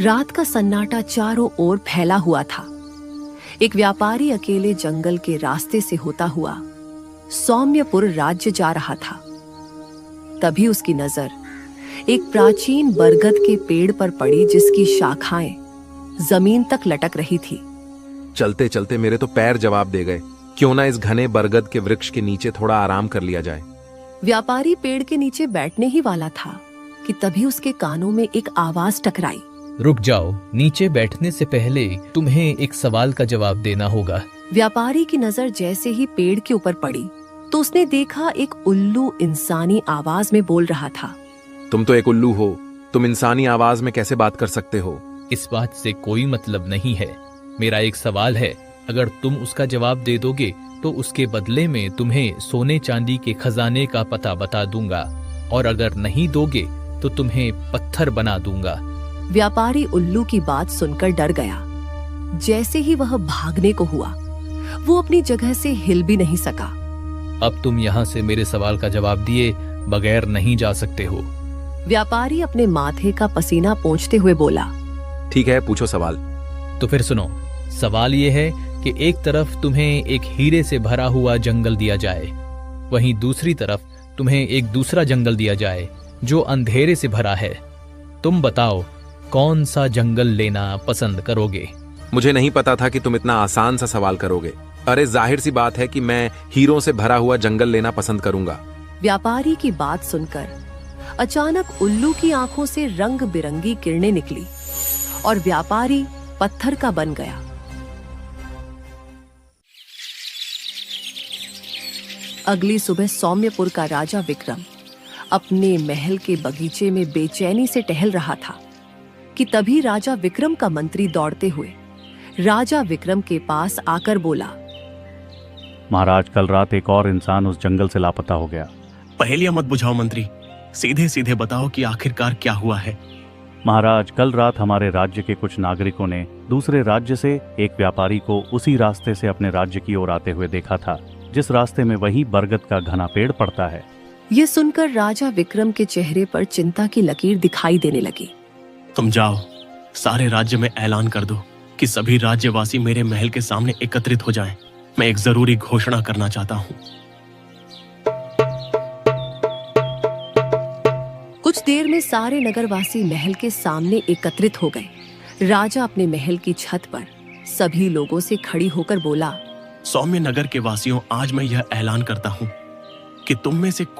रात का सन्नाटा चारों ओर फैला हुआ था। एक व्यापारी अकेले जंगल के रास्ते से होता हुआ सौम्यपुर राज्य जा रहा था। तभी उसकी नजर एक प्राचीन बरगद के पेड़ पर पड़ी, जिसकी शाखाएं जमीन तक लटक रही थी। चलते चलते मेरे तो पैर जवाब दे गए। क्यों ना इस घने बरगद के वृक्ष के नीचे थोड़ा आराम कर लिया जाए। व्यापारी पेड़ के नीचे बैठने ही वाला था कि तभी उसके कानों में एक आवाज टकराई। रुक जाओ, नीचे बैठने से पहले तुम्हें एक सवाल का जवाब देना होगा। व्यापारी की नजर जैसे ही पेड़ के ऊपर पड़ी तो उसने देखा एक उल्लू इंसानी आवाज में बोल रहा था। तुम तो एक उल्लू हो, तुम इंसानी आवाज में कैसे बात कर सकते हो? इस बात से कोई मतलब नहीं है। मेरा एक सवाल है, अगर तुम उसका जवाब दे दोगे तो उसके बदले में तुम्हें सोने चांदी के खजाने का पता बता दूंगा, और अगर नहीं दोगे तो तुम्हें पत्थर बना दूंगा। व्यापारी उल्लू की बात सुनकर डर गया। जैसे ही वह भागने को हुआ, वो अपनी जगह से हिल भी नहीं सका। अब तुम यहाँ से मेरे सवाल का जवाब दिए बगैर नहीं जा सकते हो। व्यापारी अपने माथे का पसीना पोंछते हुए बोला। ठीक है, पूछो सवाल। तो फिर सुनो, सवाल ये है कि एक तरफ तुम्हें एक हीरे से भरा हुआ जंगल दिया जाए, वहीं दूसरी तरफ तुम्हें एक दूसरा जंगल दिया जाए जो अंधेरे से भरा है। तुम बताओ कौन सा जंगल लेना पसंद करोगे? मुझे नहीं पता था कि तुम इतना आसान सा सवाल करोगे। अरे जाहिर सी बात है कि मैं हीरों से भरा हुआ जंगल लेना पसंद करूंगा। व्यापारी की बात सुनकर अचानक उल्लू की आंखों से रंग बिरंगी किरणें निकली और व्यापारी पत्थर का बन गया। अगली सुबह सौम्यपुर का राजा विक्रम अपने महल के बगीचे में बेचैनी से टहल रहा था कि तभी राजा विक्रम का मंत्री दौड़ते हुए राजा विक्रम के पास आकर बोला। महाराज, कल रात एक और इंसान उस जंगल से लापता हो गया। पहेलियां मत बुझाओ मंत्री, सीधे सीधे बताओ कि आखिरकार क्या हुआ है। महाराज, कल रात हमारे राज्य के कुछ नागरिकों ने दूसरे राज्य से एक व्यापारी को उसी रास्ते से अपने राज्य की ओर आते हुए देखा था, जिस रास्ते में वही बरगद का घना पेड़ पड़ता है। ये सुनकर राजा विक्रम के चेहरे पर चिंता की लकीर दिखाई देने लगी। तुम जाओ, सारे राज्य में ऐलान कर दो कि सभी राज्यवासी मेरे महल के सामने एकत्रित हो जाएं। मैं एक जरूरी घोषणा करना चाहता हूँ। कुछ देर में सारे नगरवासी महल के सामने एकत्रित हो गए। राजा अपने महल की छत पर सभी लोगों से खड़ी होकर बोला। सौम्य नगर के वासियों, आज मैं यह ऐलान करता हूँ कि तुम में से